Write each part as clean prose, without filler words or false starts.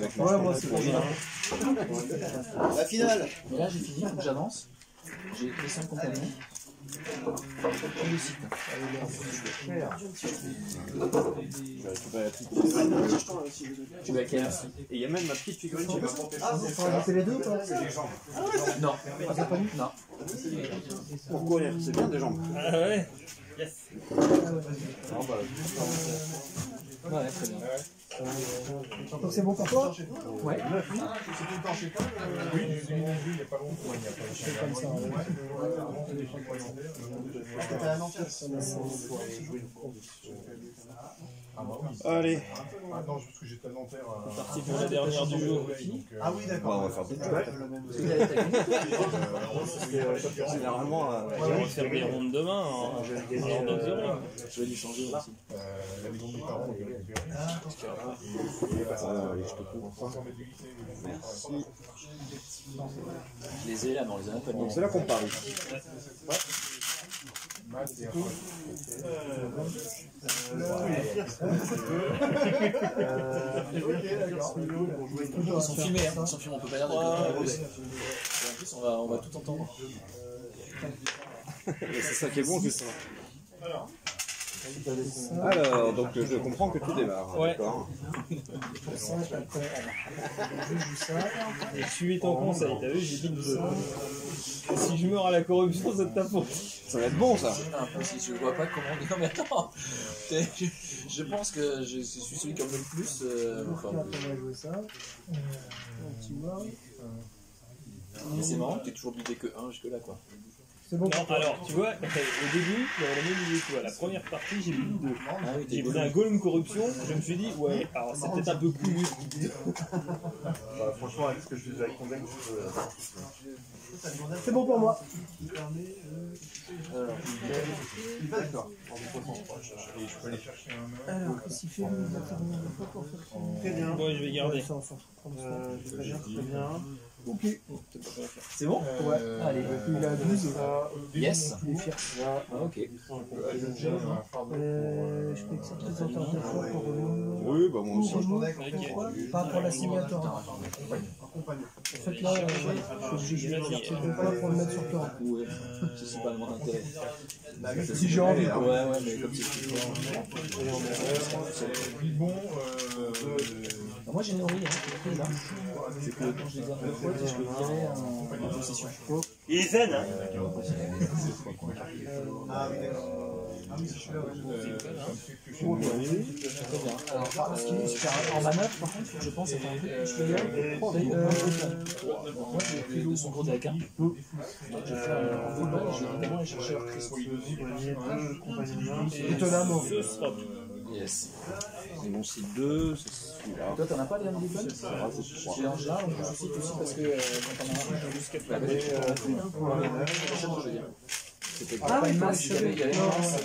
avec Ouais, moi c'est pourri. La finale. Et là j'ai fini, il faut que j'avance. J'ai les 5 compagnons. Et le site. Je vais récupérer la petite. Tu vas à quelle? Et il y a même ma petite figurine qui m'a porté. Ah, il faut arrêter les deux ou pas? Non. Ah, c'est pas lui? Non. Pourquoi c'est bien des jambes. Ah ouais. Yes. Ouais, très bien. Donc c'est bon pour toi? Ouais. C'est tout le temps chez toi? Oui, j'ai vu il n'y a pas longtemps. Il n'y a pas longtemps. C'était à Nanterre. Allez. Attends, parce que j'étais à Nanterre. Parti pour la dernière du jour. Ah oui, d'accord. On va faire tout de suite. Généralement, On va faire des rondes demain en Lord of the Ring. Je vais lui changer aussi. La maison de mes parents, on vient récupérer. allez, je te couvre. 500 mètres de glissé. Merci. Je les ai là, mais on les a même pas mis. Donc c'est là qu'on parle. Ils sont filmés, hein. Ils sont filmés, on peut pas dire de en plus, on va tout entendre. Et c'est ça qui est bon, c'est ça. Alors, donc je comprends que tout démarre. Ouais. D'accord. Et suivez ton conseil, t'as vu, j'ai dit que si je meurs à la corruption, c'est de ta faute. Ça va être bon ça. Un peu, si je vois pas comment. Non, mais attends, je pense que je suis celui qui en met le plus. Enfin, On va jouer ça. mais c'est marrant que t'aies toujours buté que 1 jusque là, quoi. C'est bon pour Non, toi. alors, tu vois, au début, dans la même idée que toi, la première partie, j'ai mis 2. Ah oui, J'ai pris un golem corruption, je me suis dit, ouais, alors c'est peut-être un peu couillu. Franchement, avec ce que je faisais avec ton deck, C'est bon pour moi. d'accord. Et je peux aller chercher un main. Alors, qu'est-ce qu'il fait lui? Il va faire une fois pour faire. Très bien. Bon, je vais garder. Ça, enfin, très bien, très bien. Ok. C'est bon? Ouais. Allez, il a 12. Yes. Il est fier. Ah, ok. Je peux que ça présente un deux fois pour Oui, bah moi aussi. pas pour la simulateur. En fait, là, je suis obligé de sortir deux fois pour le mettre sur toi. Ouais, ça c'est pas vraiment d'intérêt. Si j'ai envie. Ouais, mais comme c'est Bon, moi j'ai une théorie, hein, là. C'est que quand je les ai à deux fois, je peux virer en possession. Il est zen, hein. ah oui, d'accord. Ah oui, c'est celui-là, Alors, ce qui est super en manœuvre, par contre, je pense que c'est un truc que je peux dire. Moi, j'ai pris de son gros deck. Donc, je vais faire un volant et je vais évidemment aller chercher leur cristaux. Étonnamment. Ce sera tout. Yes. C'est mon site 2, c'est celui-là. Toi, t'en as pas les Hamilton? J'ai un là, je cite aussi parce que quand on a un jusqu'à la bête, je veux dire. C'était pas une masse, il y avait une masse.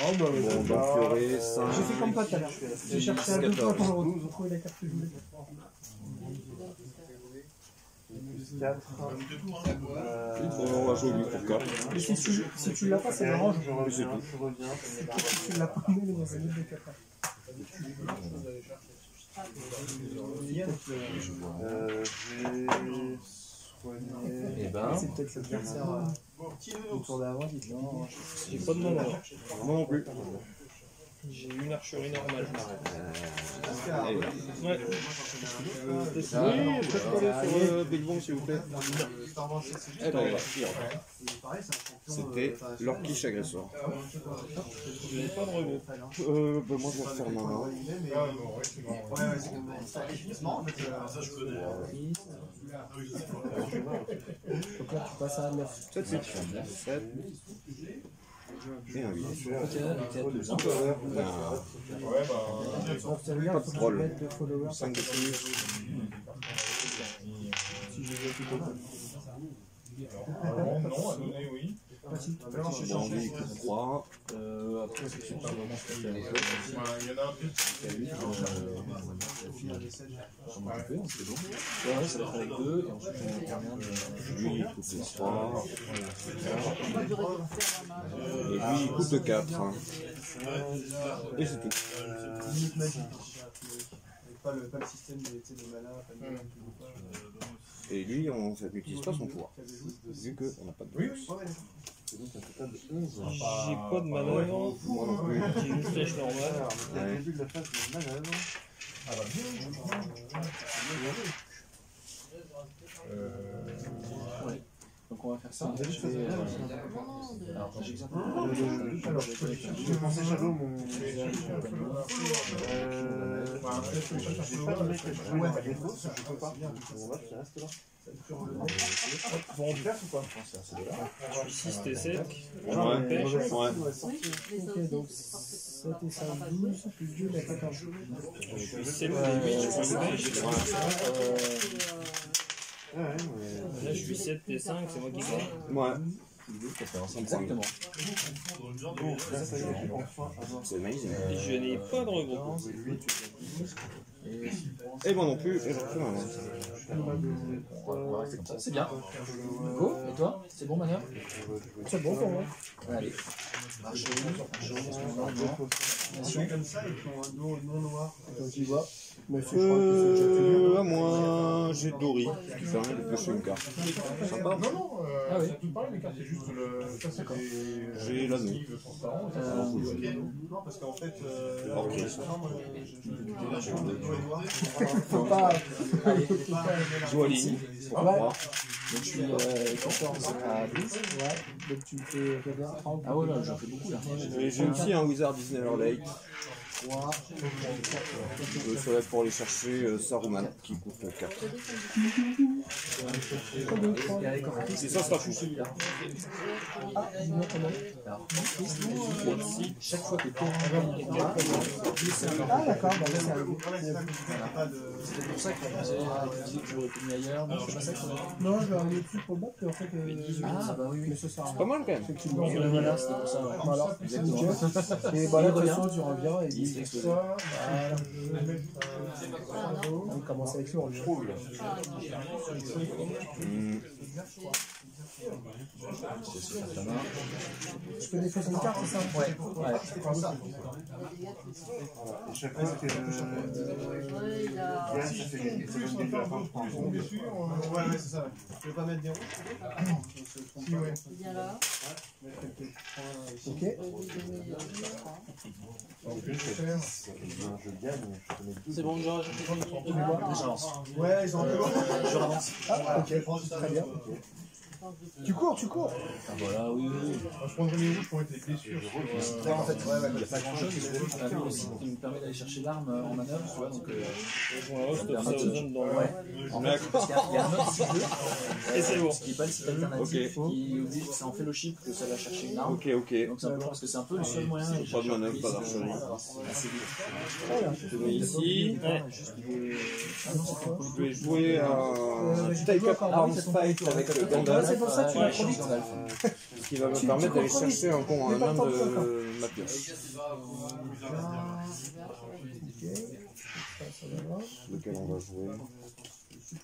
Oh, bah, Bon, donc il y aurait 5. j'ai fait comme pas tout à l'heure. J'ai cherché à deux fois pour retrouver la carte que je voulais. 4. On va jouer lui pour 4. Et si tu l'as pas, c'est marrant. C'est tout. Si tu l'as pas mis, on va mettre de 4. Et ben, C'est peut-être l'adversaire du tour d'avant. Non, J'ai pas de moment. Moi non plus. J'ai une archerie normale. Allez. Ouais. Oui, est-ce que je peux aller sur Big Bang s'il vous plaît? Eh ben, c'était l'orquiche agressor. Je n'ai pas de rebond. Bah moi je vais refaire ma main. Donc là, tu passes à 9. 7, 7. Et un 8. Donc ça veut dire qu'il faut que tu mettes 2 followers. 5 de plus. Si je veux tout au non, à donner, oui. J'ai envie de 3. après, c'est pas vraiment ce qu'il y a. Il y en a un peu. J'en m'occuper, c'est bon. Ouais, ça va être avec 2, et ensuite on termine de. Lui il coupe de 3. Et lui il coupe de 4. Et c'est tout. Minute magique. Pas le système des mana, pas de mana, Et lui, on n'utilise pas son pouvoir. Vu qu'on n'a pas de bonus. Oui, donc un total de 11. J'ai pas de manœuvre. Moi non plus. J'ai une flèche normale. C'est le début de la phase de manœuvre. Ouais. Donc on va faire ça. Je vais, alors j'ai J'ai pensé Shadow, mon. J'ai pas de mec à jouer à défaut, je peux pas. Bon, là, tu restes là. Vont en faire ou pas? Je suis 6 T7. Ouais. Pêche. Ouais. Ok, donc 7 et 5, 12, plus 2, il a 14. Je suis 7 et 8, je suis pêche. Là, je suis 7 et 5, c'est moi qui gagne. Ouais. exactement. C'est amazing. Je n'ai pas de regroupement. Et moi non plus, et je refais ma main. On va rester comme ça. C'est bien. Go. Et toi? C'est bon, manœuvre? C'est bon pour moi. Allez. comme ça, ils font un dos non noir. Quand tu vois. Mais c'est je À moi, j'ai Dory, qui permet de piocher une carte. Sympa. Non, non, Ah oui. c'est tout pareil, les cartes, c'est juste le. Ça, c'est des. J'ai l'anneau. Transparent. Non, parce qu'en fait, Ok. faut pas. Allez. Joue à ligne. Pour Ouais. 3. Donc je suis 14 à 12. Ouais, donc tu fais combien 30. Ah ouais, là, j'en fais beaucoup là. J'ai aussi un Wizard Disney Lake. 3. Ça va être pour aller chercher Saruman, qui coûte 4. Et ça sera fou. Ah, dis-moi comment. Alors, chaque fois que tu Ah, d'accord, bah là c'est un goût. c'est pour ça que tu disais que j'aurais pu mis ailleurs. Non, c'est pas ça que Non, je vais arriver dessus pour le battre, mais en fait. Ah, bah oui, Mais oui. ça sert à rien. Pas mal quand même. Effectivement, Voilà, c'était pour ça, ouais. voilà, c'est Exactement. nickel. Et bah là, de toute façon, tu reviens et Il s'est explosé. voilà. On commence avec lui, on revient. Je peux défausser une carte, c'est ça? Ouais, ouais. Et chaque fois, c'était le. Yann, ça fait gagner. Ça donne des points pour un bon. Ouais, c'est ça. Je vais pas mettre des rouges. Si, ouais. Ok. Je gagne, je connais tout. C'est bon, j'aurais J'avance. Ouais, ils ont un peu. Je avance. Ah, ok, très bien. Tu cours, tu cours. Ah, voilà, oui, oui. Je prendrais les rouges pour être des blessures. Ouais, en fait, il n'y a pas grand chose. Il y a un aussi qui me permet d'aller chercher l'arme en manœuvre, tu vois. Donc, ça zone dans le. ouais. En fait, parce qu'il y a un autre cycle. Et c'est bon. Ce qui n'est pas le site alternatif qui oblige, c'est en fellowship que ça va chercher une arme. Ok, ok. Donc, simplement parce que c'est un peu le seul moyen. Pas de manœuvre, pas d'archerie. Je mets ici. Je vais jouer un Take Up Arms Fight avec Gandalf. C'est pour ça que tu vas trop vite. Ce qui va me permettre d'aller chercher un nain de ma pioche. Lequel on va jouer. Je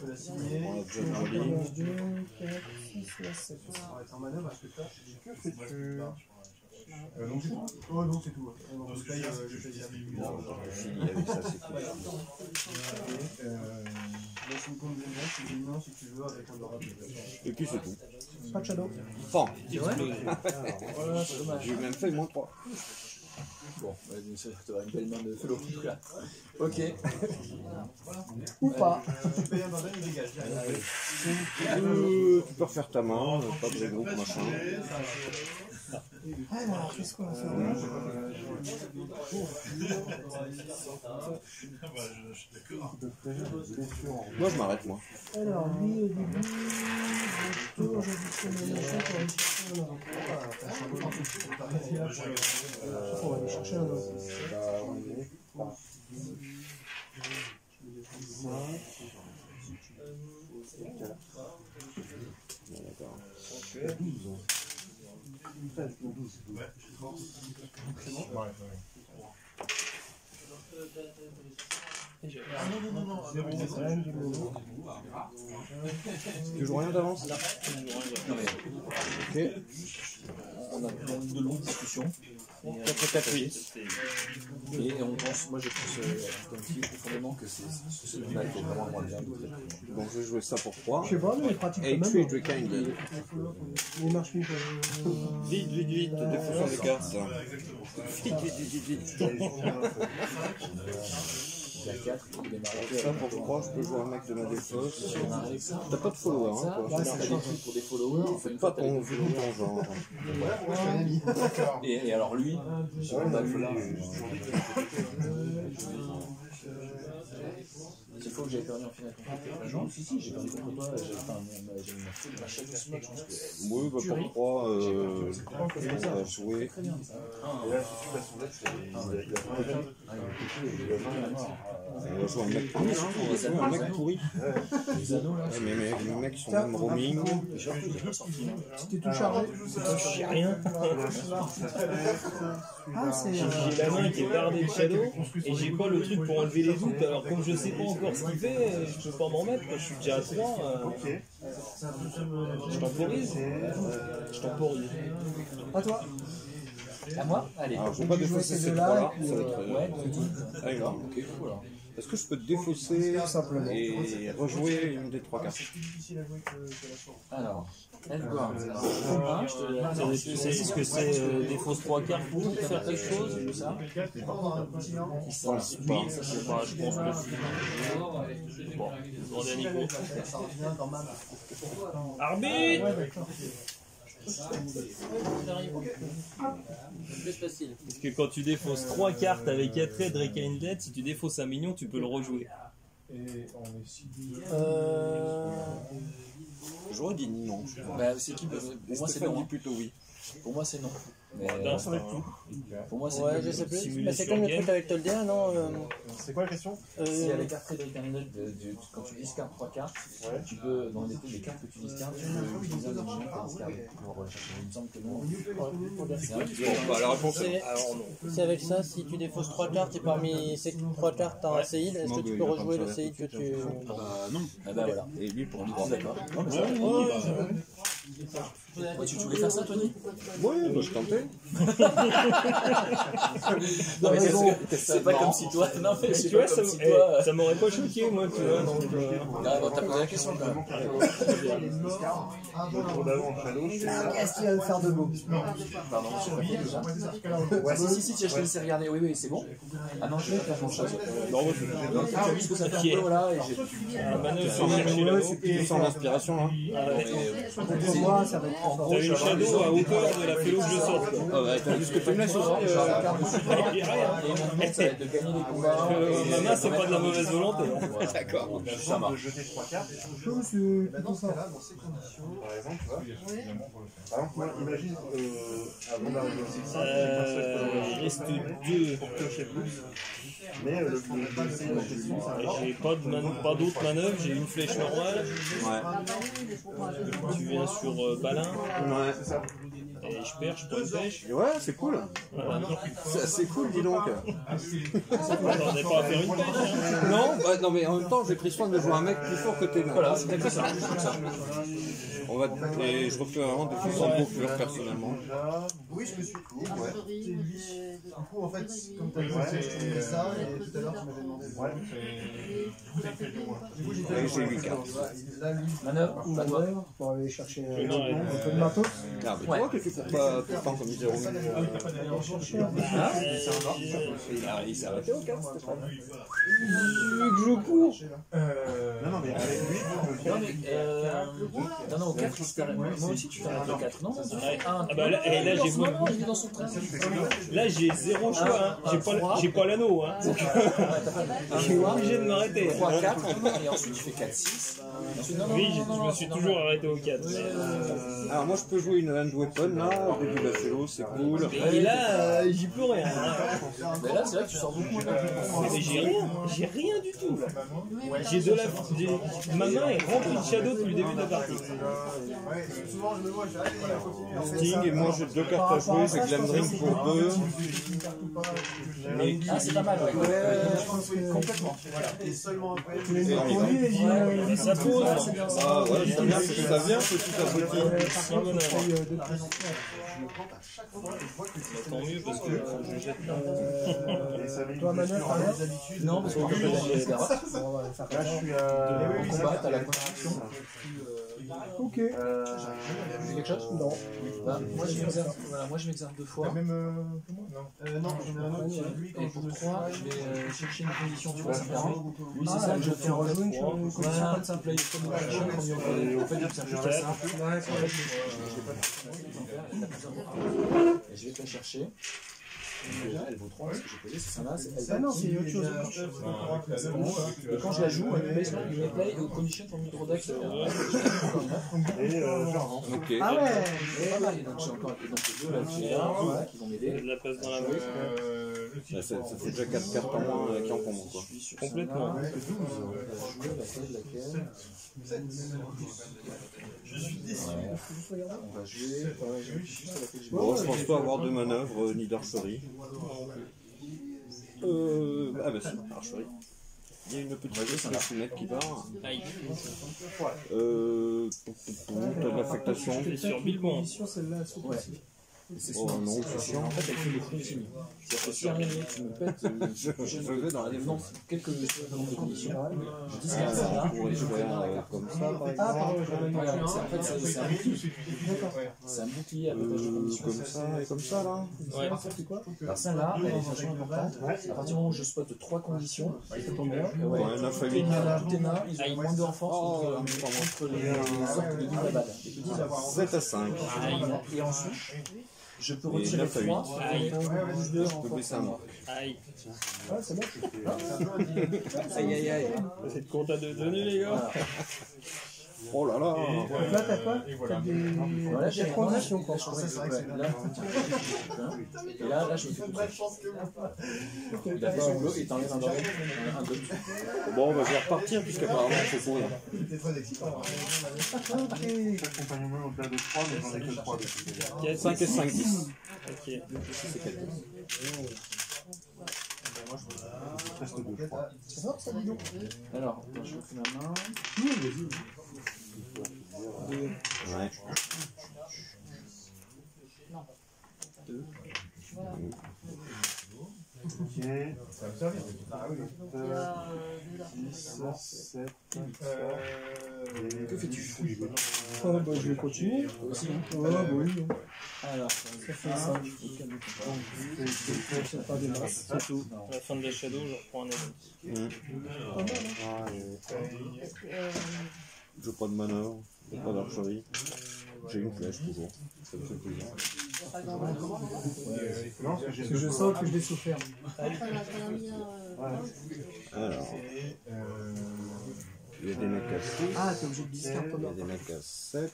peux la signer. On a déjà Jolie. 2, 4, 6, 7. On va être en manœuvre parce que toi, Que fais-tu? Donc c'est tout. oh non, c'est tout. Je paye, je paye. Bon, je finis avec ça, c'est cool. Laisse une compte de bien, tu dis non si tu veux avec un dorade. Et puis c'est tout. Pas de shadow. Enfin, Voilà, c'est dommage. j'ai même fait moins 3. Bon, tu auras une belle main de fellow. Ok. Ou pas. Tu payes un bandage, il dégage. Tu peux refaire ta main, pas de groupe, machin. Alors, qu'est-ce qu'on va faire? Moi je m'arrête moi. Alors, lui, au début, je j'additionne mon machin pour aller chercher un autre. On va aller chercher un autre. D'accord. Toujours rien d'avance? Ok. On a de longues discussions. 4-4-8. Et on pense, moi je pense comme fille profondément que c'est ce là qui est vraiment moins bien. Donc je vais jouer ça pour 3. Je sais pas, mais il pratique quand Et même. puis Drekind. Il marche mieux. Vite, défaussons les cartes. Il y a 4, il est marqué. Ça pour 3, je peux jouer un mec de ma défausse. T'as pas de follower, hein, toi. Là, c'est pour des followers. Faites pas ton vu ton genre. Et alors lui, on a vu là. Il faut que j'aille perdu en finale contre toi. Non, si, j'ai perdu contre toi. J'ai une machin de smack, je pense que. Oui, bah pour 3, on va jouer. Et là, je suis pas son net, il a pas On va jouer un mec pourri, hein. On va jouer un mec pourri. Les anneaux là. Mais les mecs sont même roaming. Si t'es tout chargé, J'ai rien. ah, c'est. J'ai la main qui est bardée de shadow et j'ai pas le truc pour enlever les doutes. Alors comme je sais pas encore ce qu'il fait, je peux pas m'en mettre. Je suis déjà à 3. Je temporise. Je temporise. À toi. À moi. Allez. Alors je vais pas défausser ces deux-là, trois-là. Ça va être. Ouais. Ah, grave. Ok. Voilà. Est-ce que je peux te défausser simplement. et rejouer une des 3 cartes? Alors. C'est ce que c'est des fausses 3 cartes pour faire quelque chose. Ça. Voilà. Oui, je pense que bon, demandez à Nico. Arbitre. Parce que quand tu défausses 3 cartes avec Attrait, Drake and Dead, si tu défausses un minion, tu peux le rejouer. J'aurais dit non. Bah, c'est qui pour moi c'est Stéphane non. dit plutôt oui. Pour moi c'est non. Mais pour moi c'est Ouais, non. je sais plus. Simulation Mais c'est comme le game. truc avec Toldia, non C'est quoi la question? Si avec Attrait de Carnet, quand tu discardes 3 cartes, tu peux, dans les cartes que tu discardes, tu peux utiliser un objet que tu as discardé pour chercher. Il me semble que non. C'est vrai que Bon, bah la réponse est C'est avec ça, si tu défausses 3 cartes et parmi ces 3 cartes t'as un séide, est-ce que tu peux rejouer le séide que tu. non. Ah bah voilà. Et lui pour On est 3. d'accord. Non mais ça va. Ouais, tu voulais faire ça, Tony? Ouais, bah je tentais. Non mais c'est pas comme si toi. Non mais c'est Tu pas vois, comme si toi. ça m'aurait pas choqué, moi, tu vois. Donc, Non, t'as posé la question quand même. Le tour d'avant, Shadow, je fais ça. Qu'est-ce qu'il va me faire de beau? Pardon, j'ai pas fait déjà. Ouais, si, tu as laissé regarder. Oui, c'est bon. Ah non, je vais faire mon chose. non, moi, Donc, tu as vu ce que ça fait un peu, voilà, et j'ai. un manœuvre sur chercher là-haut. Tu sens l'inspiration là? Pour moi, ça va être En gros, T'as une shadow à hauteur de la félo que je sorte. Quoi. Ah ouais, t'as vu ce que tu me laisses aussi? J'ai rien. et maintenant, ça va être de gagner les combats. Ma main, c'est pas de la mauvaise volonté. D'accord. Ça de jeter 3 cartes. chose, Dans ce cas-là, dans ces conditions, par exemple, tu vois. Par exemple, moi, imagine, avant d'arriver au 600, j'ai qu'un seul follower. Il reste 2. Pour piocher plus. Mais le essai de la question, c'est un J'ai pas d'autres manœuvres, j'ai une flèche normale. Ouais. Tu viens sur Balin Ouais. et je perds, je prends une pêche. Ouais, c'est cool. Voilà. C'est assez cool, dis donc. J'en ai pas à faire une pêche. Hein. Non, bah, non, mais en même temps, j'ai pris soin de jouer un mec plus fort que tes mains. Voilà, c'est comme ça. On va, et je refais vraiment des choses en boucle personnellement. oui, je me suis dit, ouais. Du coup, en fait, comme tu as dit, je faisais ça, et tout à l'heure, tu m'avais demandé. Du coup, Et j'ai 8 cartes. Là, lui, Manœuvre ou manœuvre? pour aller chercher Non, un peu de matos. Ah, mais tu vois que tu cours pas tout le temps comme Jérôme. Il s'est arrêté aux cartes, Stéphane. Que je cours. Non, mais avec lui, Non, au 4, tu t'arrêtes. Moi aussi, tu t'arrêtes au 4. Non, tu fais 1. Ah bah là, et là j'ai Non, il est dans son train. là j'ai zéro choix. Hein. J'ai pas l'anneau. Hein. Donc, je suis obligé de m'arrêter. 3, 4, et ensuite tu fais 4, 6. Oui, je me suis toujours arrêté au 4. Alors moi je peux jouer une hand weapon là, au début de la cello, c'est cool. Et là, j'y peux rien. Mais là, c'est vrai que tu sors beaucoup. Mais j'ai rien du tout. J'ai de la. Ma main est remplie de shadow depuis le début de la partie. Sting et moi j'ai 2 cartes à jouer, c'est Glamdring pour 2. Ah, c'est pas mal, ouais. Complètement. Ça pose. Ah ouais, ça vient petit à petit. Tant mieux parce que je jette là. Toi, manœuvre, Non, parce qu'on peut pas gagner les garas. Là, je suis à. Combat, t'as la construction. Ok. Tu fais quelque chose? Non. Bah, moi, je m'exerce 2 fois. Même. Non, j'en ai un autre. Lui, Et pour 3, je vais chercher une condition, tu vois, ça me permet. Lui, c'est Ah, ça que je je fais fais en rejouer une rejouer. condition Voilà, pas de simple. en fait, c'est un truc très simple. Et je vais te la chercher. Elle vaut 3 parce que j'ai posé, c'est ça là. Ah non, c'est autre chose. Et quand je la joue, elle me play au condition pour micro deck. Et genre. Ok. Ah ouais. C'est pas mal. Et donc j'ai encore donc les deux là qui vont m'aider. De la place dans la main. Ça fait déjà 4 cartes en moins qui en font moins quoi. Complètement. On va jouer. Bon, je pense pas avoir de manœuvre ni d'archerie. Ah bah si, archerie. Il y a une petite fenêtre qui part. Aïe. T'as de l'affectation. C'est sur Bilbon. Celle-là, Ouais. Oh non, c'est chiant. En fait, elle fait le continu. C'est-à-dire que si un ennemi tu me pètes, Je vais dans la défense. quelques secondes de conditions, je dis Ah, ça pourrait jouer comme ça par exemple. voilà, en fait, c'est un bouclier. C'est un bouclier à partage de conditions. Comme ça et comme ça là. Ouais. Alors celle-là, elle est vachement importante. À partir du moment où je spot 3 conditions, Ouais, 9 à 8. tout est nain, ils ont moins de force contre les orques de double balle. 7 à 5. Et ensuite, je peux Et retirer 9 à 8. 3. Aïe. Je peux baisser un mort. Aïe. Aïe aïe aïe. Cette compta de tenue, les gars. Oh là là. Là, t'as quoi? T'as des Voilà, j'ai transitions, quoi. Et là, je me fais tout seul. Il a fait un bleu et t'enlèves un doré. Un bleu. Bon, bah, je vais repartir puisqu'apparemment c'est pour rien. Chaque compagnon au-delà de 3, mais j'en ai que 3 de 5 et 5, 10. Ok. C'est quel tour? presque 2, je crois. Alors, je refais ma main. Ouais. Ok. Ça va me servir. 10, 7, Que fais-tu? Oh, bah, je vais continuer. Aussi. Ouais, bah oui. Alors, Ça fait 5. C'est pas des masses. C'est tout. À la fin de la shadow, je reprends un ennemi. J'ai pas de manœuvre, j'ai pas d'archerie. J'ai une flèche toujours. Ça me fait plaisir. Non, parce que j'ai Parce que je sens que je l'ai souffert. Alors, il y a des mecs à 6. Ah, t'es obligé de discarter ton Il y a ordre. des mecs à 7.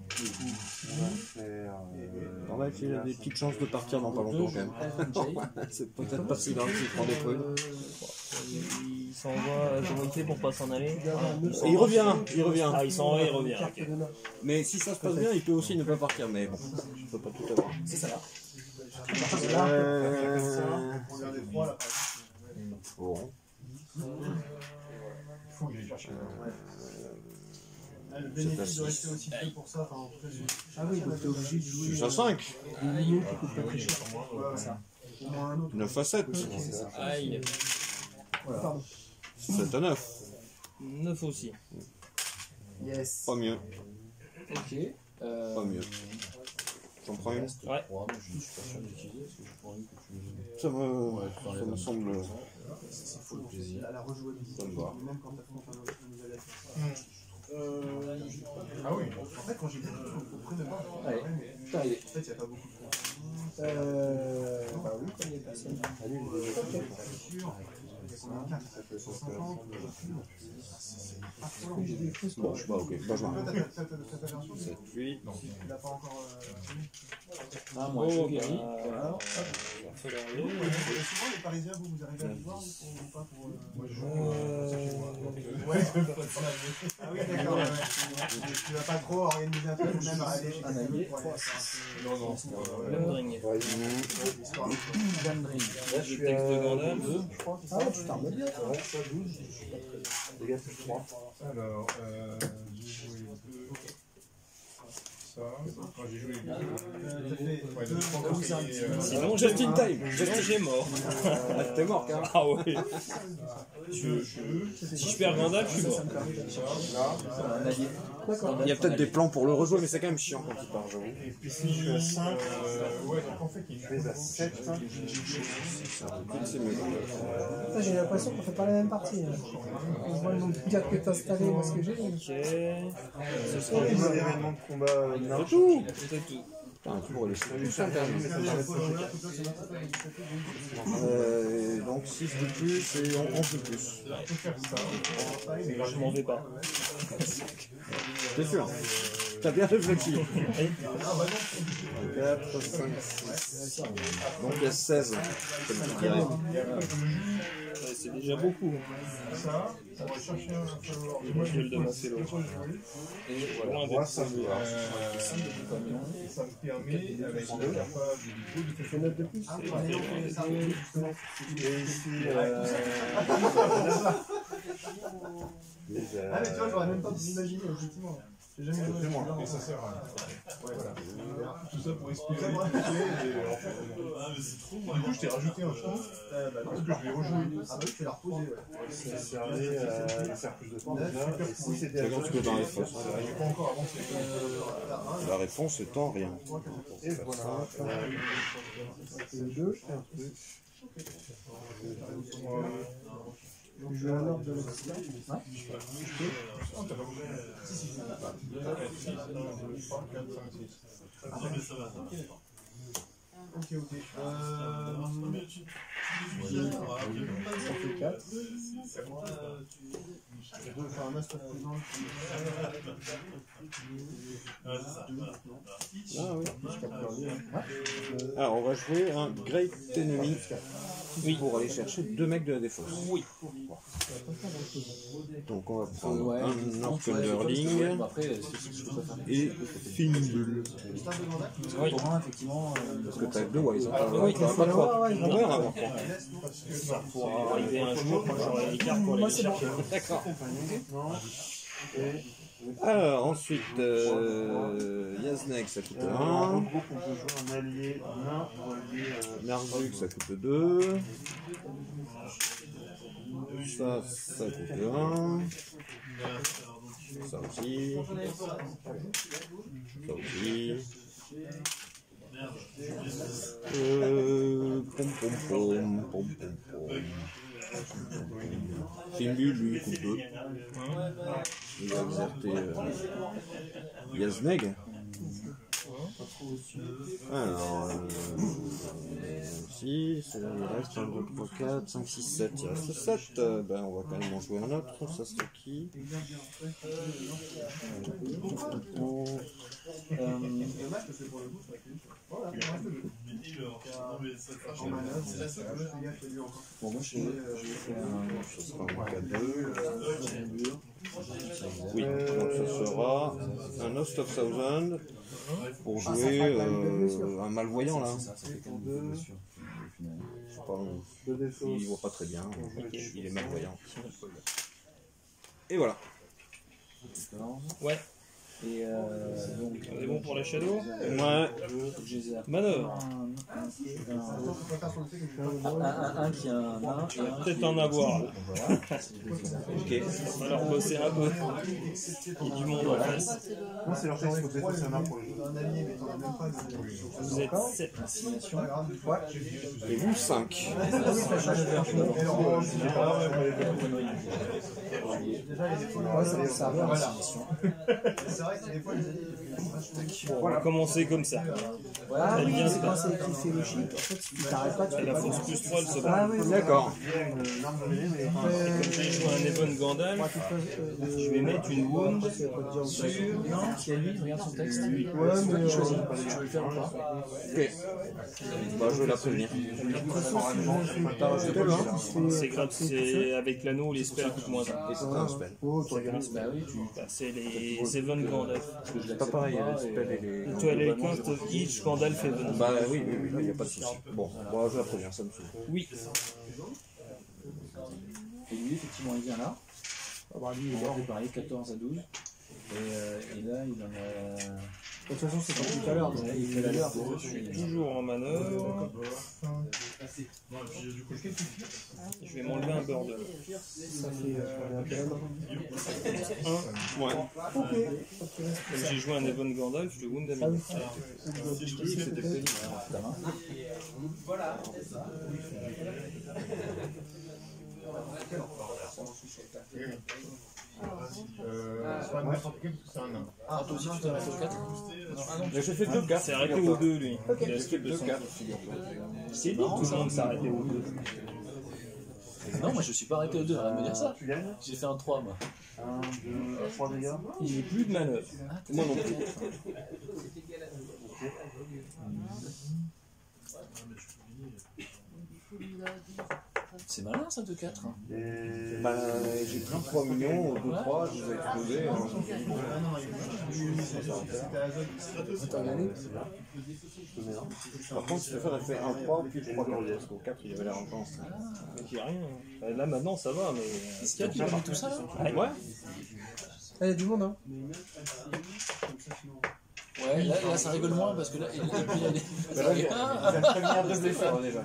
faire. On va essayer des petites chances de partir dans pas longtemps quand même. C'est peut-être pas si grave s'il prend des trucs. Il s'envoie à Dorothée pour pas s'en aller. Et il revient, il revient. Ah, il s'en va, il revient. Ok. Mais si ça se passe bien, il peut aussi ne pas partir. Mais bon, je peux pas tout avoir. c'est ça là. Bon. Faut que j'aille chercher. Le bénéfice de rester aussi peu pour ça. Enfin, en tout cas, ah oui, donc t'es obligé de jouer. 6 à 5. Des millions qui coûtent pas très cher. Au moins un autre. 9 à 7. Aïe. Pardon. 7 à 9. 9 aussi. Yes. Pas mieux, Ok. pas mieux. J'en prends une. Ouais. Ouais, moi je suis pas sûr d'utiliser parce que j'ai pas envie que tu. Ça me semble. Ça fout le plaisir. La rejouabilité. Ça me va. Même quand t'affrontes un nouvel adversaire. Ah oui. En fait, quand j'ai vu au premier match, Allez, t'es arrivé. en fait, il n'y a pas beaucoup de points. Bah oui, comme il y a personne. Bon, je sais pas, ok. Bah, je marque. 7, 8. Il n'a pas encore. Ah, moi, je suis guéri. Voilà. Souvent, les Parisiens, vous arrivez à les voir ou pas pour. Ouais, ah oui, d'accord. Tu vas pas trop organiser un truc, même à aller chez Un allié. Non, non. Lemdring. Lemdring. Le texte de Gandalf. Ah ouais, tu t'armes bien. Ouais, ça 12. Les gars, c'est 3. Alors, j'ai joué ça. Quand j'ai joué ouais, donc, je pense que c'est, Sinon, just in time. Sinon, j'ai mort. Ah, t'es mort, carrément. Ah ouais. Si je perds Gandalf, je suis mort. Un allié. D'accord. Il y a peut-être des plans pour le rejouer, mais c'est quand même chiant quand il part, j'avoue. et puis si je suis à 5, ouais, donc en fait, il fait à 7. C'est mieux. Putain, j'ai l'impression qu'on fait pas la même partie. On voit le nombre de cartes que t'as installé, moi ce que j'ai. Ok. Ce sont des événements de combat. C'est tout. C'est tout. Putain, toujours les J'ai juste interdit, mais ça me permet de Donc 6 de plus et 11 de plus. Je m'en vais pas. T'es sûr? T'as bien réfléchi. 4, 5, 6. Donc il y a 16. Comme tu dirais. Ouais, c'est déjà beaucoup. ça. On va chercher un favor. Moi, je vais le devancer l'autre. Loin Moi, d'être ça me ça me permet, avec le capable du Tu fais note de plus. et ici, Ah, mais tu vois, j'aurais même pas pu l'imaginer, effectivement. J'ai jamais joué. et ça sert à rien. Voilà. Tout ça pour expliquer. Et en fait, du coup, je t'ai rajouté un trou parce que je vais rejouer. Ah, bah oui, tu l'as reposé, ouais. Ça servait à faire plus de temps déjà. Et si c'était à C'est comme ce que dans les fausses. il n'est pas encore avancé. La réponse étant rien. Et voilà. C'est le 2. Je joue un ordre de l'extérieur. Ok, ok. Ça fait 4. Je dois faire un as présent. Ah oui. Alors on va jouer un Great Enemy pour aller chercher 2 mecs de la défausse. Oui. Donc on va prendre Ouais, un Northunderling et Fimbul. Oui. Pour un, effectivement. Parce que t'as 2 Wise. Oui, T'auras pas 3. On va en avoir 3. Ça pourra arriver un jour quand j'aurai les cartes pour aller les chercher. D'accord. Alors ensuite, Yazneg ça coûte 1. En groupe, on peut jouer un allié nain ou allié. Marduk ça coûte 2. Ça coûte 1. Ça aussi. Ça aussi. Pom pom pom pom pom pom. Fimbul lui coûte 2. Il va exercer Yazneg. Alors, 6, il reste 1, 2, 3, 4, 5, 6, 7. Il reste 7. Ben, on va quand même en jouer un autre. Ça serait qui? Bon, moi, je vais faire un. Ce sera un K2. Oui, donc ça sera un Host of Thousand pour jouer un malvoyant là. Ça fait quand même 2 blessures. Je sais pas, il voit pas très bien, il est malvoyant. Et voilà. Ouais. Et donc. C'est bon pour la Shadow? Ouais. Manœuvre. Un qui a un nain. Il va peut-être en avoir là. Ok. On va leur bosser un peu. Il y a du monde en face. Non, c'est leur texte, il faut défoncer un arbre pour les jeux. Un allié, mais t'en as même pas de. Vous êtes 7. C'est pas grave. Ouais. Et vous 5. ça revient. Voilà. C'est vrai que des fois, Bon, on va commencer comme ça. Ah Elle oui, vient c'est se quand passer. c'est qui fait le chip, en fait, si tu t'arrêtes pas, tu fais La pas force de- plus 3, elle se Ah bat. oui, D'accord. Une arme de mêlée, mais Comme j'ai joué un Even Gandalf, je vais mettre une wound sur. Non, s'il y a lui, regarde son texte. Oui. Ouais, C'est toi mais qui choisis, si tu veux le faire ou pas. Ok. Bah, je vais la prévenir. C'est grave, c'est avec l'anneau, les spells coûtent moins 1. Et c'est un spell. Bah oui, c'est les Even Gandalf. C'est pas pareil, les spells et les. Tu as les cost of each Gandalf Even. Bah oui, il n'y a pas de souci. Bon, moi je la préviens, ça me suffit. Oui. Et lui, effectivement, il vient là. Lui, il a préparé 14 à 12. Et là, il en a. De toute façon, c'est comme tout à l'heure. Donc, Il fait la l'heure. Je suis toujours en manœuvre. Je vais m'enlever un bordel. ça fait Ouais. Comme j'ai joué un Even Gandalf, je wound à minute. soit un autre parce que c'est un nain. Ah, toi aussi, tu t'es arrêté au 4 Mais j'ai fait 2-4. C'est arrêté au 2 lui. Il a J'ai fait skip de son. 2-4. C'est dit tout le monde s'est arrêté au 2. Non, moi je suis pas arrêté au 2, arrête de me dire ça. Tu gagnes J'ai fait un 3, moi. 1, 2, 3 dégâts. Il n'est plus de manœuvre. Moi non plus. C'est malin ça, 2-4. Et... Bah, j'ai pris 3 millions, 2-3, je vous ai explosé. Par contre, Stéphane a fait 1-3, puis 3-4. Parce qu'au 4, il y avait la rencontre. Donc il n'y a rien. Là maintenant ça va, mais. Est-ce qu'il y a qui a mis tout ça là? Ouais. Il y a du monde, hein. Ouais, là ça rigole moins parce que là, il a des.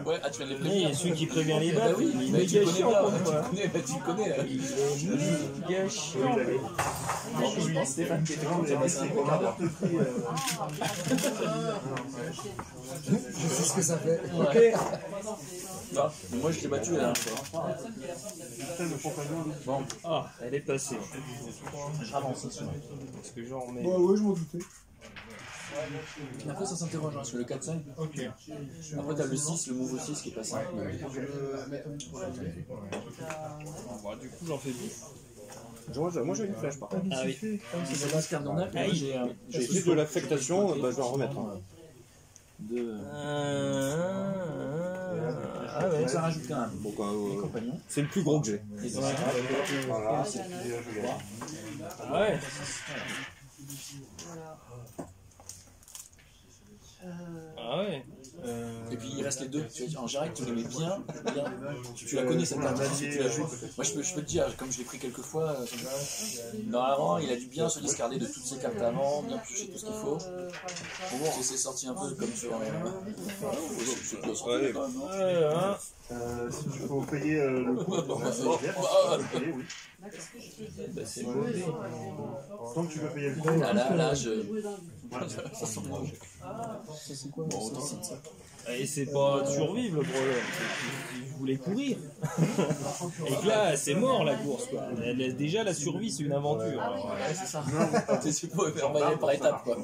Ouais, ah, tu viens de les Oui, prévenir. et celui qui prévient les Bah balles, oui, il est mais tu méga connais chiant pas, pour tu moi. connais, bah, tu connais là. Il est méga chiant. Non, je pense Stéphane qui était con, il a passé un gros quart d'heure. Je sais ce que ça fait. Ouais. Non, mais moi je t'ai battu là. Bon, Ah, elle est passée. avance, c'est sûr. Parce que genre, mais. Ouais, je m'en doutais. Après ça s'interroge, hein, parce que le 4-5. Ok. Après t'as le 6, le move 6 qui est passé. Bon, du coup, j'en fais 10. Moi j'ai une flèche par contre. Ah oui. C'est la carte d'Ornac, Ah oui. J'ai fait de l'affectation, bah, je vais en remettre un. Ah ouais. Donc ça rajoute quand même. Bon, quoi, Les compagnons. c'est le plus gros que j'ai. Et ça, Voilà. Ouais. Ah ouais. Et puis il reste les deux. Tu vois, en général, tu les mets bien. Tu la connais cette carte, tu la joues. Moi je peux te dire, comme je l'ai pris quelques fois, normalement il a dû bien se discarder de toutes ses cartes avant, bien piocher tout ce qu'il faut. Bon, c'est sorti un peu comme sur. C'est close. Ouais. Ouais, hein. Si tu faut payer le coup, payer, oui. Bah, c'est mauvais. Tant que tu veux payer le coup, Ah là, je. ça sent bon. Ça, c'est quoi? Bon, autant c'est ça. Et c'est pas de survivre le problème, c'est qu'il voulait courir. Et que là, c'est mort la course quoi. Déjà la survie c'est une aventure. Alors, Ouais, c'est ça. C'est pas faire bailler par étapes quoi.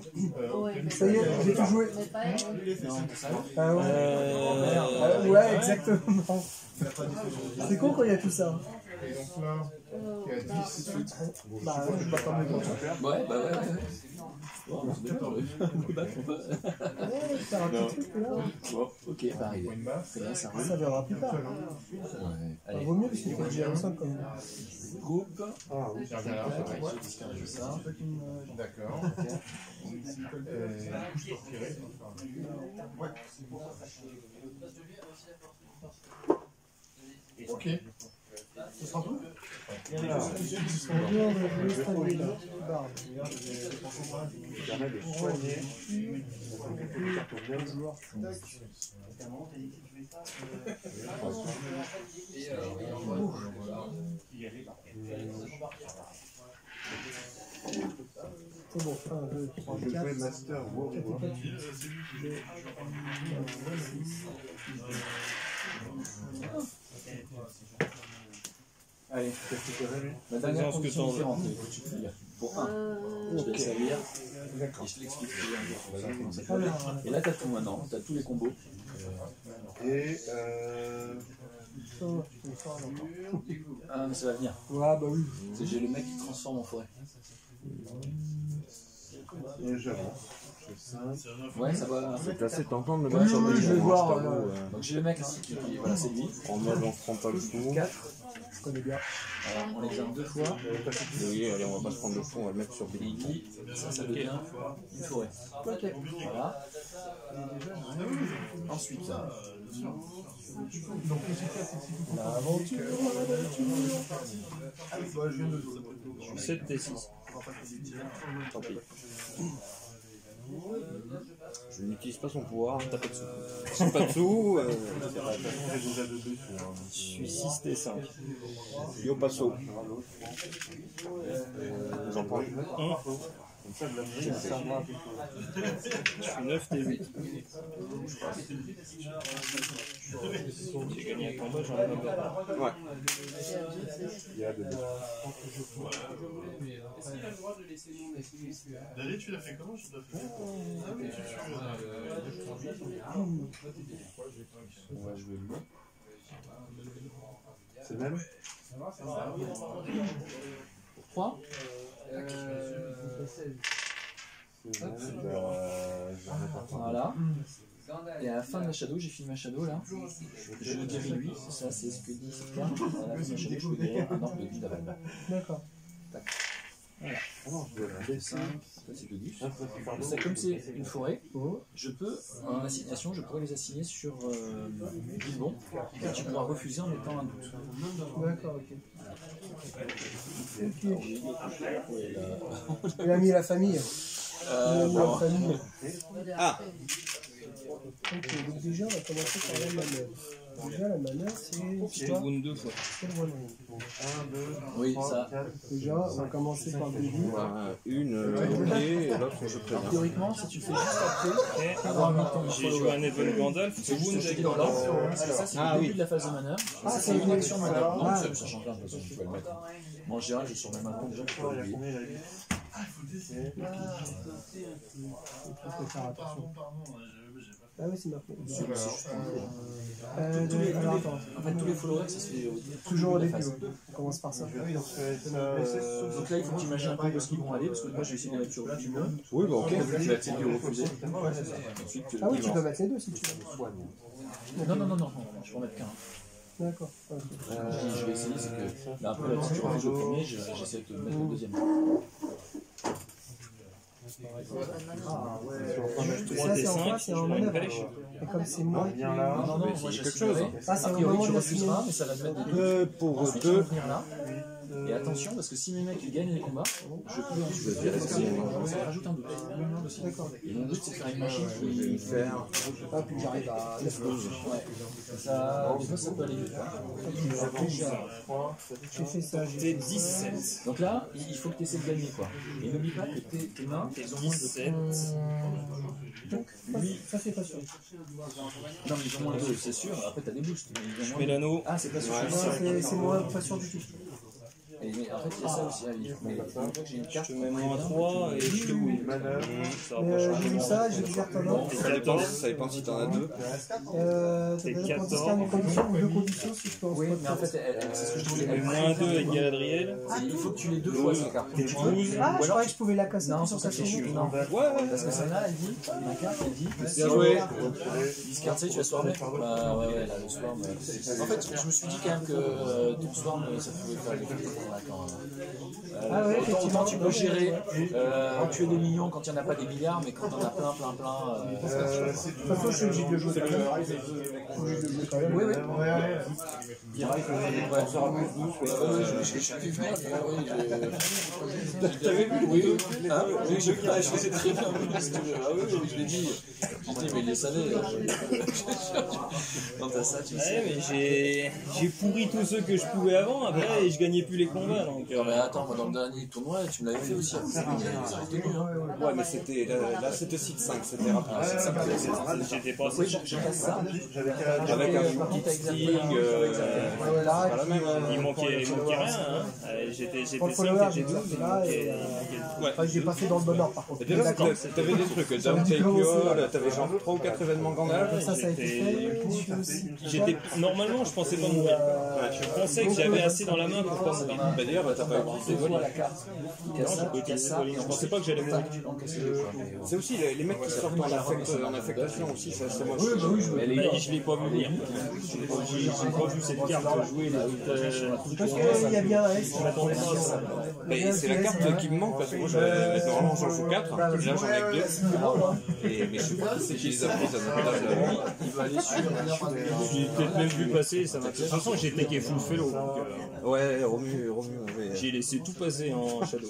Ça y est, j'ai tout joué. Non, ça va. Ah ouais. Ouais, exactement. C'est con quand il y a tout ça. Et donc là, tu es à 10. Bah, je pas comme les autres. Ouais, bah ouais. Bon, c'est bien pour eux. Beaucoup de bacs, on peut. Ouais, faire un petit truc là. Bon, ok, bah arrivé. Une masse. Très bien, ça roule. Ça verra plus tard. Ouais, Ça allez. vaut mieux parce qu'il faut dire un 5 quand même. Coupe. Ah oui, c'est bien. Je discarde ça. D'accord. Du coup, je peux retirer. Ouais. Ok. Ce sera tout. On vient de l'installer là. Barbe. Ça permet de soigner les cartes au même joueur. C'est bon, 1, 2, 3, Je vais 4. jouer Master Warrior. Allez, Qu'est-ce que tu avais, lui? la dernière Faisons ce que condition t'en veux. différente, écoute, tu peux lire. Pour 1, je te laisse la lire, et je te l'explique. Et là, t'as tout maintenant, t'as tous les combos. Et Ah, mais ça va venir. Ouais, bah oui. J'ai le mec qui transforme en forêt. j'avance. J'ai 5. Ouais, ça va. C'est assez tentant de me mettre sur oui, le je vais voir. Donc j'ai le mec ici qui voilà, c'est lui. En mode on se prend pas le coup. 4, je connais bien. Alors, on l'examine 2 fois. Oui, allez, on va pas se prendre le coup, on va le mettre sur Et il Billy. dit, ça devient une forêt. Ok. Voilà. Ensuite, L'aventure. 7 T6. Tant pis. Je n'utilise pas son pouvoir. T'as pas de sous. J'ai pas de sous. J'ai déjà 2 dessus. Je suis 6 T5. Yo passo. J'en prends une. Comme ça, de la musique, ça servira à quelque chose. Je suis 9 T8. J'ai gagné un combat, j'en ai pas perdu. Ouais. Il y a 2 dessus. D'aller, tu l'as fait comment? Je dois faire. On va jouer le. C'est le même? pour 3. C'est le même. J'en ai pas. Voilà. Et à la fin de la shadow, j'ai fini ma shadow là. Je le guéris lui, ça c'est ce que dit cette carte. À la fin de la shadow, je peux guérir un orbe de vie d'Avalba. D'accord. Voilà. Non, je vais 5, ça c'est de Gus. Ça, comme c'est une forêt, je peux, en assignation, je pourrais les assigner sur Bilbon, et tu pourras refuser en mettant un doute. D'accord, ok. Il a mis la famille. Il a mis la famille. Ah, Ok, donc déjà, on va commencer par la manœuvre. Déjà, la manœuvre, c'est Je quoi? wound 2 fois. C'est le one ring. 1, 2, Oui, 3, ça. 4. Déjà, on va commencer par le début. une ok, et l'autre je préviens. Théoriquement, si tu le fais juste après, avoir mis ton J'ai joué un Even Gandalf, c'est wound juste avec dans l'ordre, Gandalf. parce que ça c'est Ah, le début oui. de la phase de manœuvre. Ah, Ça, c'est c'est une une action de manœuvre. Ah. Non, ça change rien, de toute façon, tu peux le mettre. Moi en général, je suis sur même un compte déjà pour Il y a oublier. combien là, lui? Ah oui, c'est marqué. C'est juste pour le Alors, attends. En fait, tous les followers, ça se fait Toujours au la début, phase. ouais. On commence par ça. Donc Donc là, il faut que tu imagines un peu où est-ce qu'ils vont aller, parce que moi, je vais essayer de les mettre sur le plus haut. Oui, bah ok. Tu vas accepter ou refuser. Ensuite, tu Ah oui, tu peux mettre les deux si tu veux. non, je vais en mettre qu'un. D'accord. Ok. Je vais essayer, c'est que là, après, si tu refuses le premier, j'essaie de te mettre le deuxième. Ça, c'est en quoi? 3 C'est en T5, manœuvre. calèche. Et comme c'est moi. viens là. Non, moi j'assumerai. Ah, c'est A au priori, moment tu de la refuseras, finale. mais ça va te mettre des doutes. 2 pour Ensuite, tu vas 2. venir là. Et attention, parce que si mes mecs ils gagnent les combats, je peux ensuite ça rajoute un doute. D'accord. Et mon but c'est de faire une machine qui Faire. Ah, puis j'arrive à 9 12. Ouais. Ça, des fois, ça peut aller vite. J'ai fait ça. T'es 17. Donc là, il faut que tu essaies de gagner quoi. Et n'oublie pas que tes mains, elles ont moins de 17. Donc, ça, c'est pas sûr. Non, mais ils ont moins de 2, c'est sûr. Après, t'as des boosts. Mais ils ont Je moins mets de... l'anneau. Ah, c'est pas sûr. Ouais, c'est moi, pas sûr du tout. Et en fait, il y a ça aussi à vivre. Mais une fois que j'ai une Je carte, te mets moins 3 et je te wound. Ça va pas J'ai changer. vu ça, j'ai ouvert ton nom. Ça dépend si t'en as 2. Ça donne pour distinguer une condition ou deux conditions si je peux en oui, spot. mais en fait, c'est ce que je Je disais. mets moins 2 avec Galadriel. Il faut que tu l'aies deux fois cette carte. T'es 12. Ah, je croyais que je pouvais la casser Non, sur ça sa c'est chaîne. chiant. Non. Ouais, Parce que celle-là, elle dit, ma carte, elle dit, si bien joué. discard, tu sais, tu vas swarmer. Bah ouais, là, le swarm. En fait, je me suis dit quand même que ton swarm, ça pouvait faire des trucs. Ah ouais, Autant tu peux gérer, tuer des millions quand il n'y en a pas des milliards, mais quand on a plein. De toute façon, je suis obligé de le jouer quand même. Je suis obligé de le jouer quand même. Oui. Direct, on sera plus douce. Je suis plus venir, t'avais vu? Oui, hein? Oui, je sais très bien. Ah oui, je l'ai dit. Je dis, mais il le savait. Quand t'as ça, tu sais. Ouais, mais j'ai pourri tous ceux que je pouvais avant, après, et je gagnais plus les combats. Donc, Non, mais attends, moi dans le dernier tournoi, tu me l'avais fait aussi. Ça aurait été mieux. Hein. Ouais, mais c'était là c'était site 5, c'était rapide. J'étais pas Oui, je passe ça. Avec un petit sting, c'est pas la même. Il manquait rien. Hein. J'étais 5, j'étais 12. Ouais. J'ai pas fait dans le bon ordre par contre. Et déjà, t'avais des trucs, Downtail Yol, t'avais genre 3 ou 4 événements Gandalf. Ça a été fait. Je suis aussi. Normalement, je pensais pas mourir. Je pensais que j'avais assez dans la main pour pas mourir. Bah d'ailleurs, t'as pas utilisé Volley. Je pensais pas que j'allais mourir. C'est aussi les mecs qui sortent en affectation aussi, ça c'est moche. Je l'ai pas vu venir. J'ai pas vu cette carte jouer. Parce qu'il y a bien un S. Je m'attendais pas à ça. Mais c'est la carte qui me manque parce que moi normalement j'en joue 4, là j'en ai que 2. Mais je sais pas qui c'est qui les a pris, ça Il va aller sur. Je l'ai peut-être même vu passer. De toute façon, j'ai taqué full fellow. Ouais, Romu. J'ai laissé tout passer en shadow.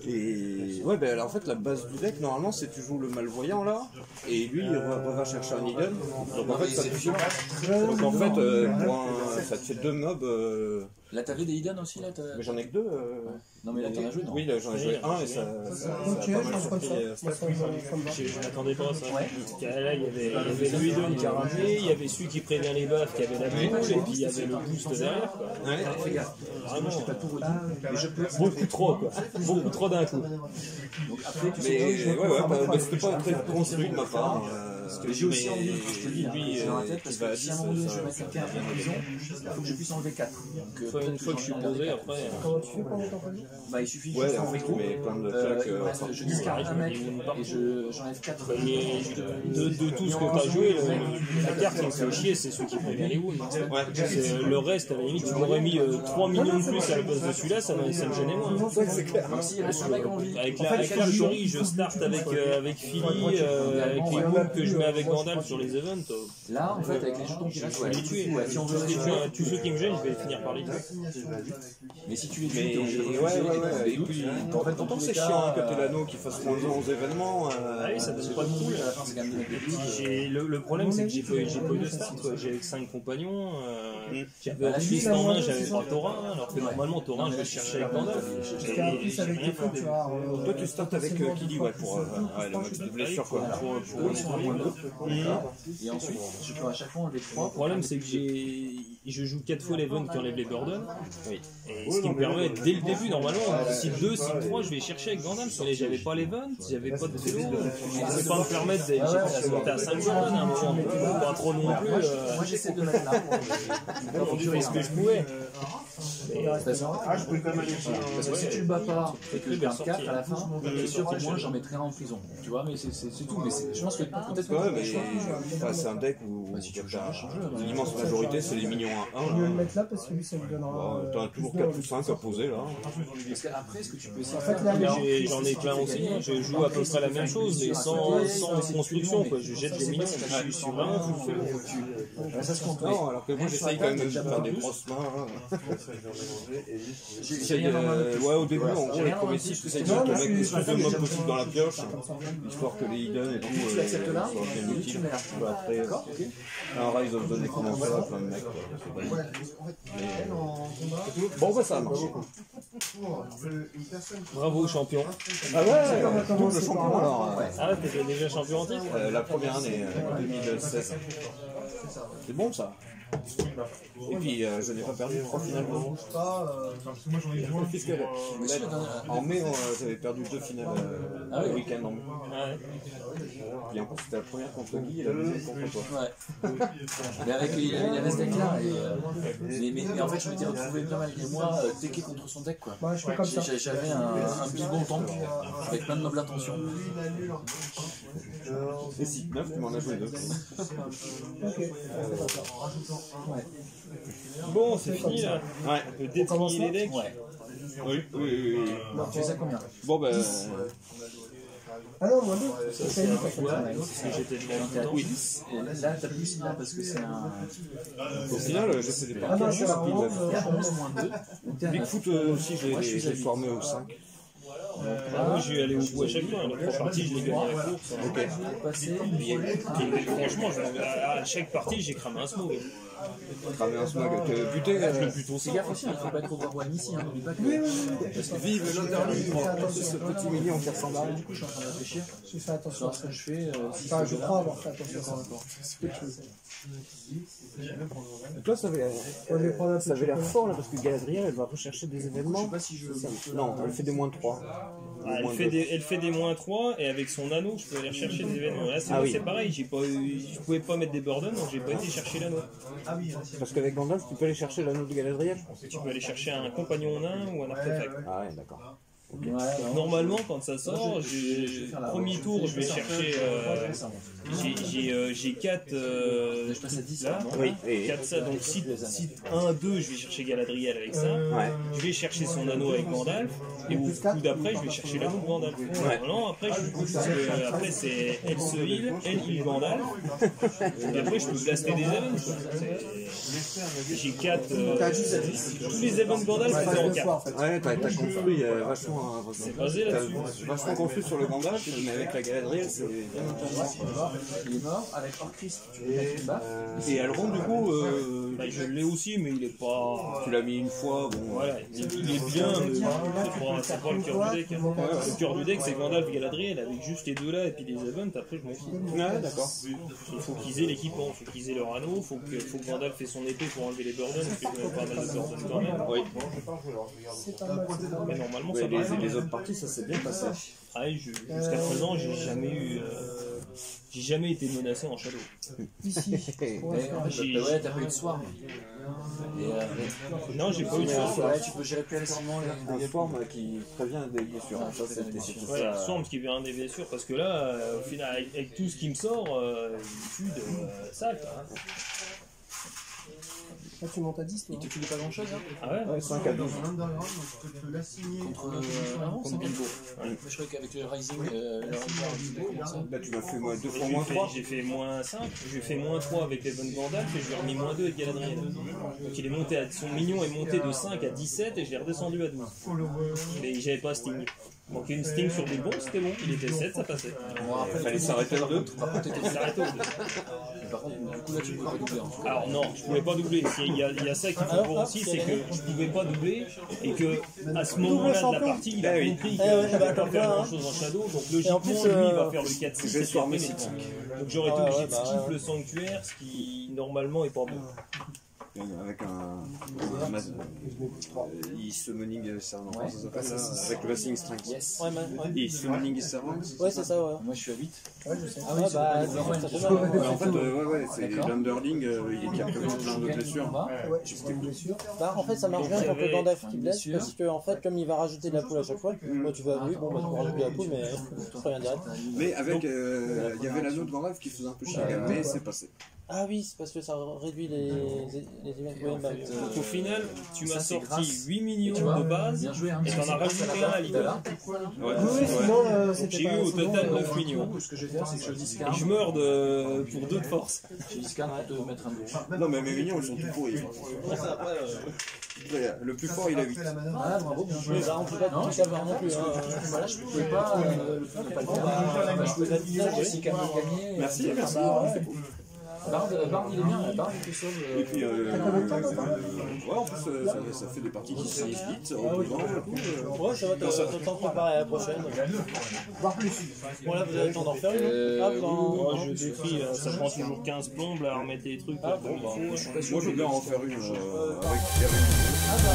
Et ouais, ben alors en fait la base du deck normalement c'est tu joues le malvoyant là, et lui il va chercher un Eden. Donc en fait ça te ça te fait 2 mobs. Là t'avais des Eden aussi là. Mais j'en ai que 2. Non mais là t'en as joué non? Oui, là j'en ai joué un et ça Ok, a pas mal je pense surpris. Je m'attendais pas à ça. Là, il y avait le Eden qui a ramené, il y avait celui qui prévient les buffs qui avait la boule, et puis il y avait le boost derrière. Quoi. Ouais. Fais gaffe. Vraiment, je t'ai pas tout redit. Mais je peux. Beaucoup trop, quoi. Beaucoup trop d'un coup. Donc après tu sais. Mais c'était pas très construit de ma part. Parce que j'ai aussi envie, je te dis, lui, j'ai dans la tête, parce il va que à si à un 10, moment donné ça- je vais mettre quelqu'un en prison, il faut que je puisse enlever 4. Donc, Une fois que je suis posé, après. Comment tu fais pour monter en prison? bah, il suffit Ouais, juste en en fait, frigo. tu mets plein de plaques. Je discard un mec et j'enlève 4. De tout ce que tu as joué, la carte qui me fait chier, c'est celui qui prévient les wounds. Le reste, à la limite, tu m'aurais mis 3 millions de plus à la place de celui-là, ça me gênait moins. C'est clair. Donc s'il reste un mec en vie, Avec la chérie, je start avec Philly, avec les wounds que je mets avec Gandalf sur les events. là en fait avec les jetons qui Je restent, vais les tuer. si on veut les tuer. Tous ceux qui me gênent, je vais finir par les tuer. Mais si tu les Mais tues, ouais. Et puis, en fait, pourtant c'est chiant hein, que t'aies l'anneau qui fasse moins aux événements. Ah oui, ça donne pas de cool. à la fin c'est quand même des mecs de Le problème, c'est que j'ai pas eu de start. J'ai 5 compagnons. J'avais Orpheus en main, j'avais pas Thorin. Alors que normalement, Thorin, je vais le chercher avec Gandalf. Parce qu'en plus, avec les feux, tu vois. Toi tu startes avec Kili pour le max de blessure quoi. ils sont à moins 2. Et ensuite, je peux à chaque fois enlever 3. Le problème, c'est que je joue 4 fois l'event qui enlève les burdens. Et ce qui me permet, dès le début, normalement, site 2, site 3, je vais chercher avec Gandalf. Mais j'avais pas l'event, j'avais pas de vélo. Je peux pas me permettre de monter à 5 burdens à un moment. Pas trop non plus. Moi j'essaie de mettre là. Je fais ce que je pouvais. Je peux quand même aller Parce que si tu le bats pas et que je perds 4 à la fin, c'est sûr qu'au moins j'en mettrai un en prison. Tu vois, mais c'est tout. Mais je pense que peut-être que Ouais, mais c'est un deck où l'immense majorité c'est les minions à Je vais le 1. mettre là parce que lui, ça lui donnera. T'as toujours 4 ou 5 à poser là. Parce qu'après, ce que tu peux essayer En de fait, faire, là, J'en ai plein aussi. Je joue à peu près la même chose, mais sans construction. Quoi. Je jette les minions. Je suis vraiment full fellow. ça se compte. Non, alors que moi j'essaye quand même de faire des grosses mains. Ouais, au début, en gros, les premiers cycles, j'essaye de mettre le plus de mobs possible dans la pioche, histoire que les hidden et tout Tu l'acceptes là, soient bien et tu utiles. mets là. Après, un Rise of the Necromancer, plein de mecs. Bon, bah ça a marché. Bravo, champion. Ah ouais, double champion alors. Ah, t'es déjà champion en titre? La première année, 2016. C'est bon ça. Et puis je n'ai pas perdu 3 finales. Puisque en mai, j'avais perdu 2 finales le week-end en mai. Et en plus, c'était la première contre Guy et la deuxième contre toi. Ouais. Mais avec il avait ce deck là. Mais en fait, je m'étais retrouvé bien malgré moi decké contre son deck quoi. Ouais, je fais comme ça. J'avais un bibon tank avec plein de nobles attentions. Et si 9, tu m'en as joué 2. Ok. Bon, c'est fini là. Ouais. On peut détrier les decks. Ouais. Oui. Tu fais ça combien? Bon, ben. Ah non, moi deux. Ça, c'est un peu quoi? C'est ce que j'étais devant tout le temps. Oui. Et là, t'as plus là parce que c'est un. Au final, je sais Ah non, je suis à pas. 11. 11 moins 2. Bigfoot aussi, j'ai formé au 5. Moi, je vais aller au bout à chaque fois. La première partie, je l'ai gagné à la course. Passé. Et franchement, à chaque partie, j'ai cramé un smooth. Cramer un smog, buter. Fais gaffe aussi, il faut pas être overwhelm ici, hein, n'oublie pas que. Vive l'Underling. Ce petit mini en tire sans barre. Du coup, je suis en train de réfléchir J'ai fait attention sur à ce ça. que je fais. Si Enfin, ce je jeu-là. crois avoir fait attention à ça. Donc là, ça avait On va prendre un peu ça avait de l'air chocolat. fort là parce que Galadriel elle va rechercher des événements. Non, elle fait des moins 3. Ah, elle fait des moins 3 et avec son anneau je peux aller chercher des événements. Là c'est Ah oui. c'est pareil, je pouvais pas mettre des burdens donc j'ai pas été chercher l'anneau. Parce qu'avec Gandalf, tu peux aller chercher l'anneau de Galadriel. Tu peux aller chercher un compagnon nain ou un artefact. Ah ouais, d'accord. Normalement quand ça sort, premier tour je vais chercher j'ai 4 Je passe à 10 là, Oui, et 4 ça donc si 1 2 je vais chercher Galadriel avec ça. ouais. Je vais chercher son anneau avec Gandalf et au coup d'après je vais chercher l'anneau de Gandalf. Non, après après c'est elle se heal, elle heal Gandalf. Et après je peux blaster des events. J'ai 4 tous les events Gandalf Ouais, c'est en le soir, en 4. fait. Ouais, t'as construit vachement. C'est basé là-dessus. T'as vachement construit sur le Gandalf, mais avec la Galadriel, c'est bien intéressant. Il est mort avec Orcris. Tu veux mettre une baffe. Et Elrond, du coup, Bah, je l'ai aussi mais il est pas. tu l'as mis une fois, bon. Voilà, il est bien, mais c'est pas le cœur du deck. Le cœur du deck, c'est Gandalf et Galadriel, avec juste les deux là et puis les events, après je m'en fous. Ouais, d'accord. Il faut qu'ils aient l'équipement, il faut qu'ils aient leur anneau, il faut que Gandalf ait son épée pour enlever les burdens, parce qu'il y a pas mal de burdens quand même. Oui. C'est pas mal, c'est pas mal. Mais normalement Ouais, ça va. les autres parties, ça s'est bien passé. Ah, jusqu'à présent, j'ai jamais été menacé en shadow. Ici. Ouais, t'as pas eu de swarm. Non, j'ai pas eu de swarm. Ouais, tu peux gérer plus facilement les Un dégâts. swarm qui prévient des blessures. Ça, c'était surtout Ouais, ça. Swarm qui vient des blessures, parce que là, au final, avec tout ce qui me sort, il tue de ça, quoi. Là, tu montes à 10, toi. Il te tue pas grand chose, hein. Ah ouais? Ouais, 5 à 12. Contre Bilbo. Je crois qu'avec le Rising, le Rising, ça. Là, tu m'as fait moi 2 fois J'ai moins fait- 3. J'ai fait moins 5, j'ai fait moins 3 avec les bonnes Gandalf et je lui ai remis moins 2 avec Galadriel. Donc il est monté son mignon est monté de 5 à 17 et je l'ai redescendu à 12. Mais j'avais pas Sting. Donc une Sting sur Bilbo, c'était bon, il était 7, ça passait. Il fallait s'arrêter au 2. Par contre, Il s'arrêtait au 2. par contre, du coup, là, tu peux pas doubler. Hein. Alors non, je pouvais pas doubler. Il y a ça qu'il faut voir aussi, c'est que je pouvais pas doubler et que à ce moment-là de la partie, il a compris qu'il ne pouvait pas faire grand chose en Shadow, donc logiquement lui il va faire le 4-6 et puis les 5. Donc j'aurais été obligé de skip le sanctuaire, ce qui normalement est pas bon. Avec un e-summoning servant, ça s'appelle là, avec le Blessing Strength. Yes. E-summoning servant. Ouais, c'est ça, ouais. Moi, je suis à 8. Ah oui, bah, ça fait mal. En fait, ouais, c'est l'Underling, il a prévu plein de blessures. Ouais, j'ai une blessure. Bah, en fait, ça marche bien contre le Gandalf qui blesse, parce que, en fait, comme il va rajouter de la poule à chaque fois, moi tu vas oui, bon, bah, tu peux rajouter de la poule, mais c'est rien direct. Mais avec, il y avait l'anneau de Gandalf qui faisait un peu chier, mais c'est passé. Ah oui, c'est parce que ça réduit les events. Ouais, bah, Donc au final, tu m'as ça, c'est sorti grâce. 8 millions Tu vois, de base bien joué, hein, et t'en as rajouté un à l'idée. Oui, sinon, Donc c'était j'ai pas. eu au sinon, total euh, 9 millions. Ce que je vais faire, c'est que je discard. Et je meurs pour 2 de force. Je discard pour te mettre un douche. Non, mais mes minions, ils sont tout pourris. Le plus fort, il a 8. Ah, bravo, bien joué. oui, bah, on peut pas tout savoir non plus. Hein. Voilà, je pouvais pas le faire. Bah, je pouvais pas dire aussi qu'à gagner. Merci. Bard, il est bien, Bard, il te sauve. Et puis, ouais, en plus, ça fait des parties qui se vite, reposant, Ouais, ça va, t'as t'en préparer à la prochaine. Bon, là, vous avez le temps d'en refaire une. Ah, vous en. Moi je décris, ça prend toujours 15 plombes à remettre des trucs. Ah, comme bon, il faut. Moi, je veux bien en faire une avec Ah, bah.